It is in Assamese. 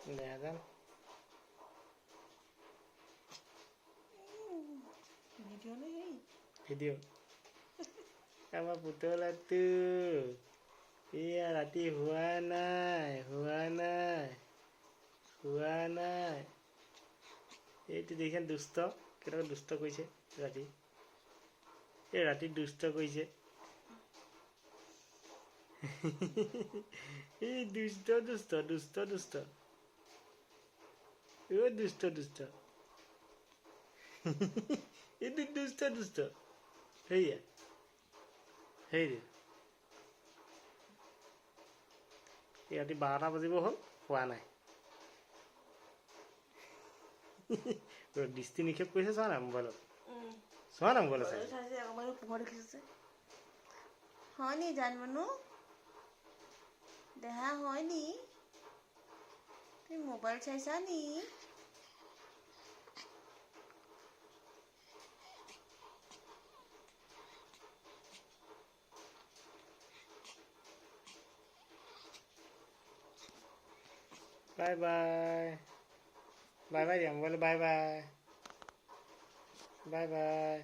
দেখা ভিডিঅ' নে হেৰি ভিডিঅ' আমাৰ পুতলাটো এয়া ৰাতি হোৱা নাই এইটো দেখিছেনে দুষ্ট কেনেকৈ দুষ্ট কৰিছে ৰাতি ৰাতি দুষ্ট কৰিছে এই দুষ্ট এইটো দুষ্ট সেয়া সেই ৰাতি 12টা বাজিব হ'ল হোৱা নাই দৃষ্টি নিক্ষেপ কৰিছে চোৱা নাই মোবাইলত চাইছে অকণমান পোহৰ দেখিছে হয় নি জানমনু দেহা হয় নি তুমি মোবাইল চাইছা নি বাই বাই দিয়া মোবাইল বাই বাই